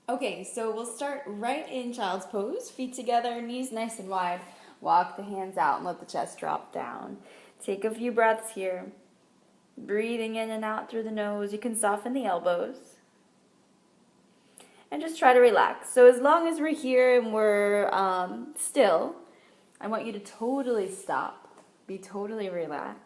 Okay, so we'll start right in child's pose. Feet together, knees nice and wide. Walk the hands out and let the chest drop down. Take a few breaths here. Breathing in and out through the nose. You can soften the elbows. And just try to relax. So as long as we're here and we're still, I want you to totally stop. Be totally relaxed.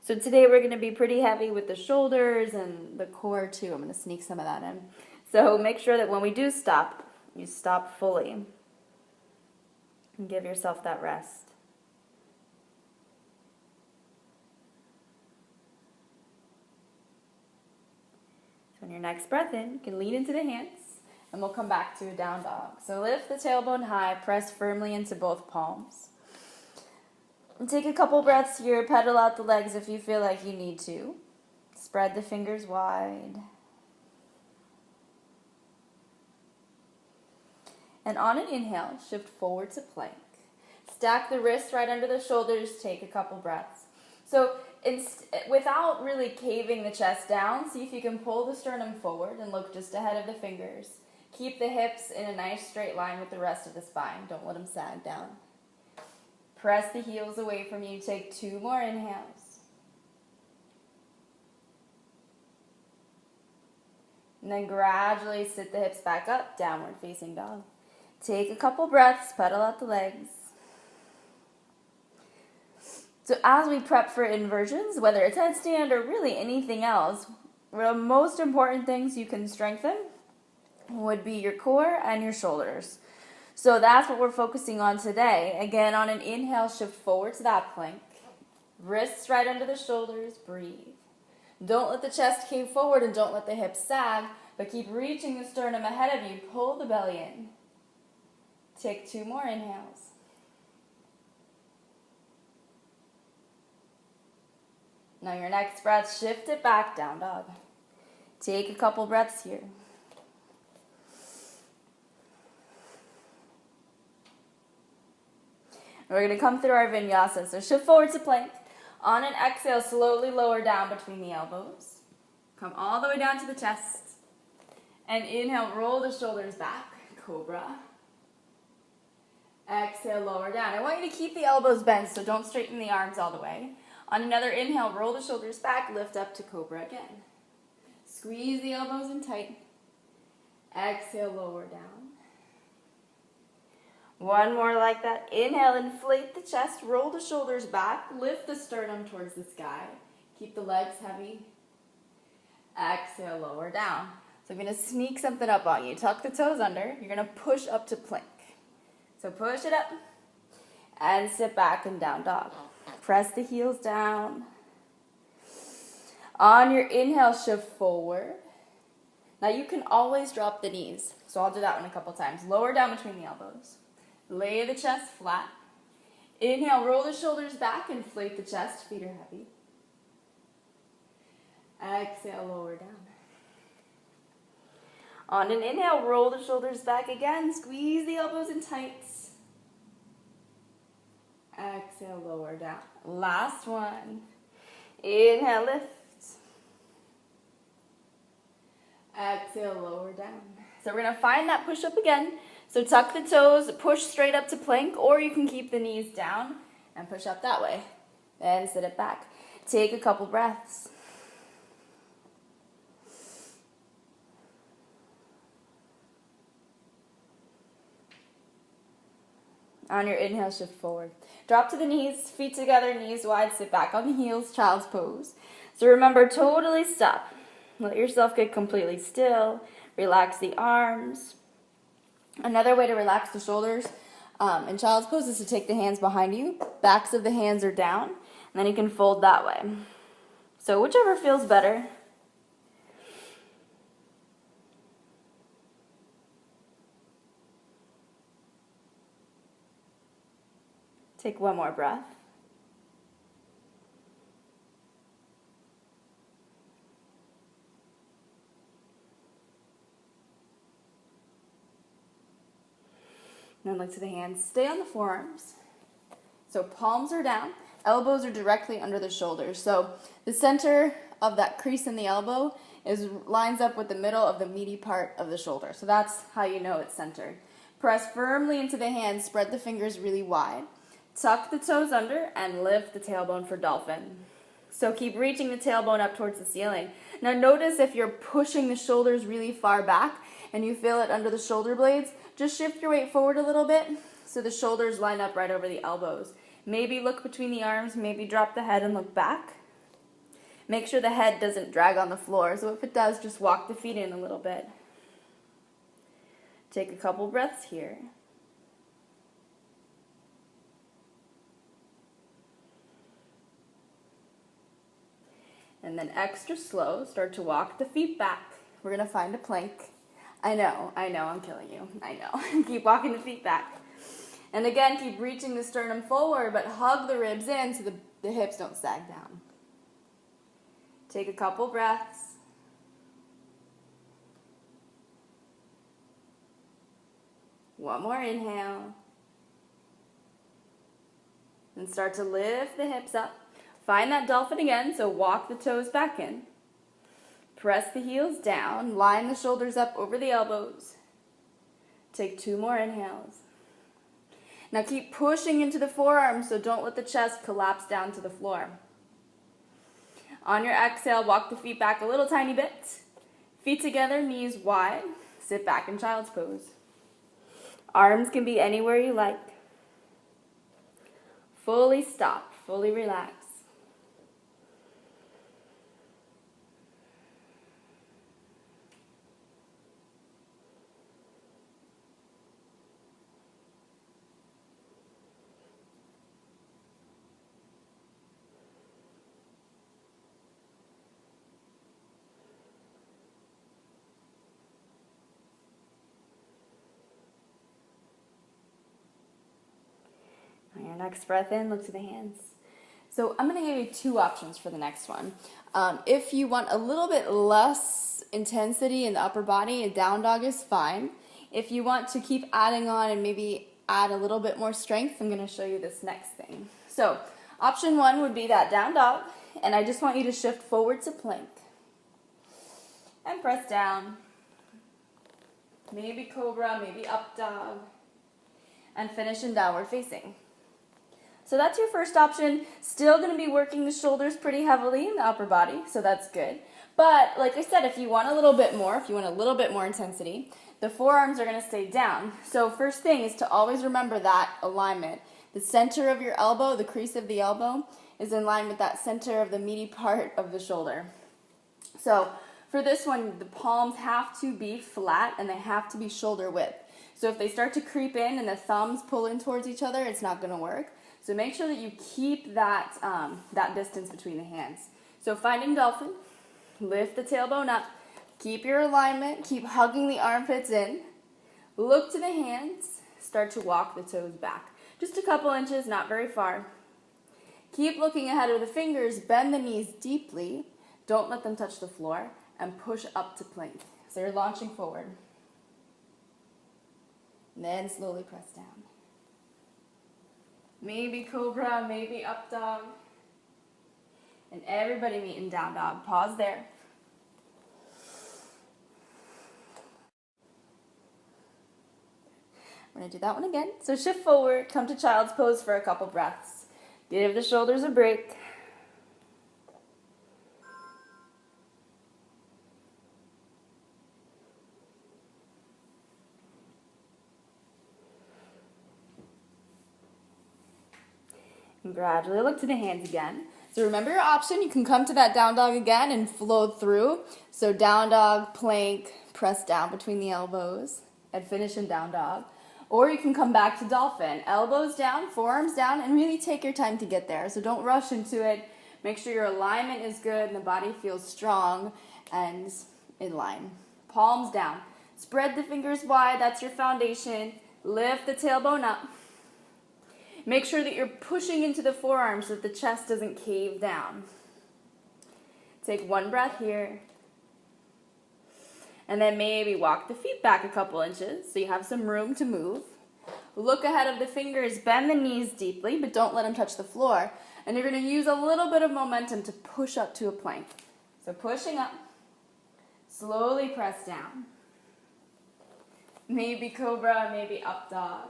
So today we're going to be pretty heavy with the shoulders and the core too. I'm going to sneak some of that in. So make sure that when we do stop, you stop fully. And give yourself that rest. So on your next breath in, you can lean into the hands. And we'll come back to a down dog. So lift the tailbone high, press firmly into both palms. And take a couple breaths here, pedal out the legs if you feel like you need to. Spread the fingers wide. And on an inhale, shift forward to plank. Stack the wrists right under the shoulders, take a couple breaths. So without really caving the chest down, see if you can pull the sternum forward and look just ahead of the fingers. Keep the hips in a nice straight line with the rest of the spine. Don't let them sag down. Press the heels away from you. Take 2 more inhales. And then gradually sit the hips back up, downward facing dog. Take a couple breaths, pedal out the legs. So as we prep for inversions, whether it's headstand or really anything else, the most important things you can strengthen would be your core and your shoulders. So that's what we're focusing on today. Again, on an inhale, shift forward to that plank. Wrists right under the shoulders, breathe. Don't let the chest cave forward and don't let the hips sag, but keep reaching the sternum ahead of you. Pull the belly in. Take 2 more inhales. Now your next breath, shift it back, down dog. Take a couple breaths here. We're going to come through our vinyasa. So shift forward to plank. On an exhale, slowly lower down between the elbows. Come all the way down to the chest. And inhale, roll the shoulders back, cobra. Exhale, lower down. I want you to keep the elbows bent, so don't straighten the arms all the way. On another inhale, roll the shoulders back, lift up to cobra again. Squeeze the elbows in tight. Exhale, lower down. One more like that. Inhale, inflate the chest, roll the shoulders back, lift the sternum towards the sky. Keep the legs heavy. Exhale, lower down. So I'm going to sneak something up on you. Tuck the toes under. You're going to push up to plank. So push it up and sit back and down dog. Press the heels down. On your inhale, shift forward. Now you can always drop the knees. So I'll do that one a couple times. Lower down between the elbows. Lay the chest flat. Inhale, roll the shoulders back, inflate the chest. Feet are heavy. Exhale, lower down. On an inhale, roll the shoulders back again. Squeeze the elbows in tight. Exhale, lower down. Last one. Inhale, lift. Exhale, lower down. So we're going to find that push-up again. So tuck the toes, push straight up to plank, or you can keep the knees down and push up that way. Then sit it back. Take a couple breaths. On your inhale, shift forward. Drop to the knees, feet together, knees wide, sit back on the heels, child's pose. So remember, totally stop. Let yourself get completely still. Relax the arms. Another way to relax the shoulders in child's pose is to take the hands behind you. Backs of the hands are down, and then you can fold that way. So whichever feels better. Take one more breath. And then look to the hands. Stay on the forearms. So palms are down. elbows are directly under the shoulders. So the center of that crease in the elbow lines up with the middle of the meaty part of the shoulder. So that's how you know it's centered. Press firmly into the hands, spread the fingers really wide. Tuck the toes under and lift the tailbone for dolphin. So keep reaching the tailbone up towards the ceiling. Now notice if you're pushing the shoulders really far back and you feel it under the shoulder blades, just shift your weight forward a little bit so the shoulders line up right over the elbows. Maybe look between the arms, maybe drop the head and look back. Make sure the head doesn't drag on the floor, so if it does, just walk the feet in a little bit. Take a couple breaths here. And then extra slow, start to walk the feet back. We're going to find a plank. I know, I'm killing you. I know. Keep walking the feet back. And again, keep reaching the sternum forward, but hug the ribs in so the hips don't sag down. Take a couple breaths. One more inhale. And start to lift the hips up. Find that dolphin again, so walk the toes back in. Press the heels down, line the shoulders up over the elbows. Take 2 more inhales. Now keep pushing into the forearms, so don't let the chest collapse down to the floor. On your exhale, walk the feet back a little tiny bit. Feet together, knees wide. Sit back in child's pose. Arms can be anywhere you like. Fully stop, fully relax. On your next breath in, look to the hands. So I'm going to give you 2 options for the next one. If you want a little bit less intensity in the upper body, a down dog is fine. If you want to keep adding on and maybe add a little bit more strength, I'm going to show you this next thing. So option 1 would be that down dog, and I just want you to shift forward to plank. And press down. Maybe cobra, maybe up dog. And finish in downward facing. So that's your first option. Still going to be working the shoulders pretty heavily in the upper body, so that's good. But like I said, if you want a little bit more, intensity, the forearms are going to stay down. So first thing is to always remember that alignment. The center of your elbow, the crease of the elbow, is in line with that center of the meaty part of the shoulder. So for this one, the palms have to be flat and they have to be shoulder width. So if they start to creep in and the thumbs pull in towards each other, it's not going to work. So make sure that you keep that distance between the hands. So finding dolphin, lift the tailbone up, keep your alignment, keep hugging the armpits in, look to the hands, start to walk the toes back. Just a couple inches, not very far. Keep looking ahead of the fingers, bend the knees deeply, don't let them touch the floor, and push up to plank. So you're launching forward. And then slowly press down. Maybe cobra, maybe up dog. And everybody meet in down dog. Pause there. We're going to do that one again. So shift forward, come to child's pose for a couple breaths. Give the shoulders a break. And gradually look to the hands again. So remember your option. You can come to that down dog again and flow through. So down dog, plank, press down between the elbows, and finish in down dog. Or you can come back to dolphin. Elbows down, forearms down, and really take your time to get there. So don't rush into it. Make sure your alignment is good and the body feels strong and in line. Palms down. Spread the fingers wide. That's your foundation. Lift the tailbone up. Make sure that you're pushing into the forearms so that the chest doesn't cave down. Take one breath here. And then maybe walk the feet back a couple inches so you have some room to move. Look ahead of the fingers, bend the knees deeply, but don't let them touch the floor. And you're going to use a little bit of momentum to push up to a plank. So pushing up, slowly press down. Maybe cobra, maybe up dog.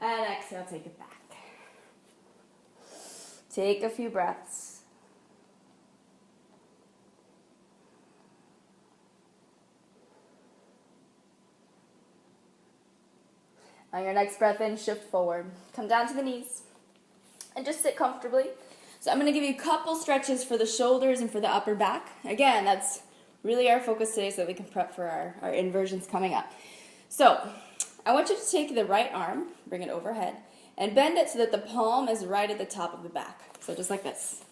And exhale, take it back. Take a few breaths. On your next breath in, shift forward. Come down to the knees and just sit comfortably. So I'm going to give you a couple stretches for the shoulders and for the upper back. Again, that's really our focus today so that we can prep for our inversions coming up. So I want you to take the right arm, bring it overhead, and bend it so that the palm is right at the top of the back. So just like this.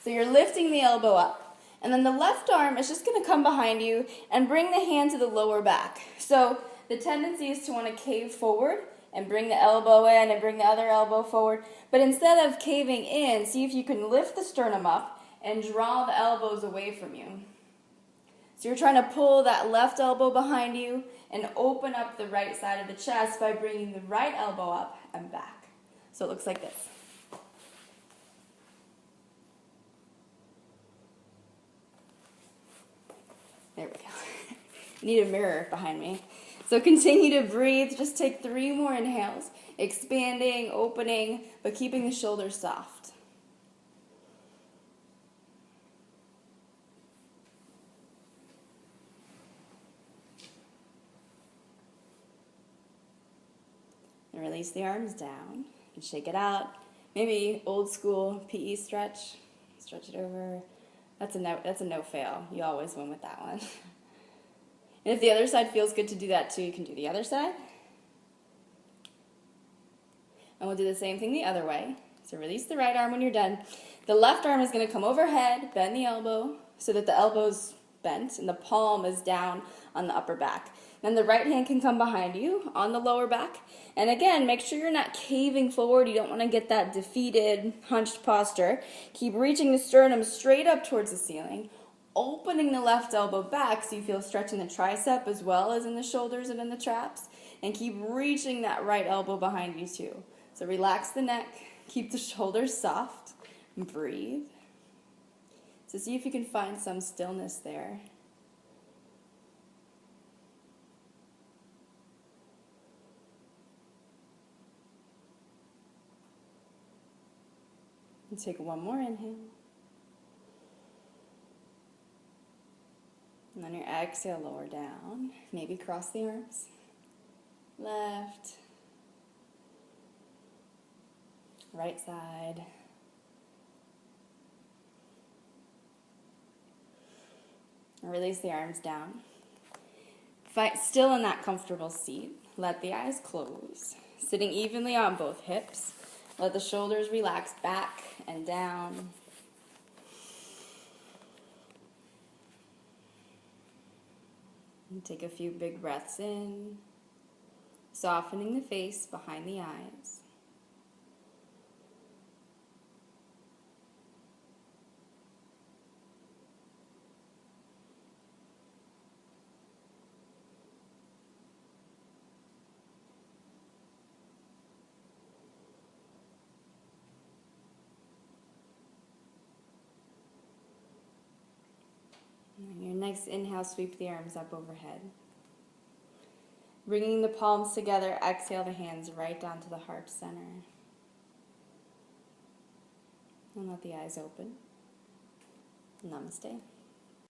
So you're lifting the elbow up. And then the left arm is just going to come behind you and bring the hand to the lower back. So the tendency is to want to cave forward and bring the elbow in and bring the other elbow forward. But instead of caving in, see if you can lift the sternum up and draw the elbows away from you. So you're trying to pull that left elbow behind you and open up the right side of the chest by bringing the right elbow up and back. So it looks like this. There we go. Need a mirror behind me. So continue to breathe. Just take 3 more inhales. Expanding, opening, but keeping the shoulders soft. And release the arms down. And shake it out. Maybe old school PE stretch. Stretch it over. That's a no fail. You always win with that one. And if the other side feels good to do that too, you can do the other side. And we'll do the same thing the other way. So release the right arm when you're done. The left arm is going to come overhead, bend the elbow so that the elbow's bent and the palm is down on the upper back. Then the right hand can come behind you on the lower back. And again, make sure you're not caving forward. You don't want to get that defeated, hunched posture. Keep reaching the sternum straight up towards the ceiling, opening the left elbow back so you feel stretch in the tricep as well as in the shoulders and in the traps. And keep reaching that right elbow behind you too. So relax the neck, keep the shoulders soft, and breathe. So see if you can find some stillness there. And take one more inhale. And on your exhale, lower down. Maybe cross the arms. Left. Right side. And release the arms down. Fight still in that comfortable seat. Let the eyes close. Sitting evenly on both hips. Let the shoulders relax back and down. And take a few big breaths in, softening the face behind the eyes. On your next inhale, sweep the arms up overhead. Bringing the palms together, exhale the hands right down to the heart center. And let the eyes open. Namaste.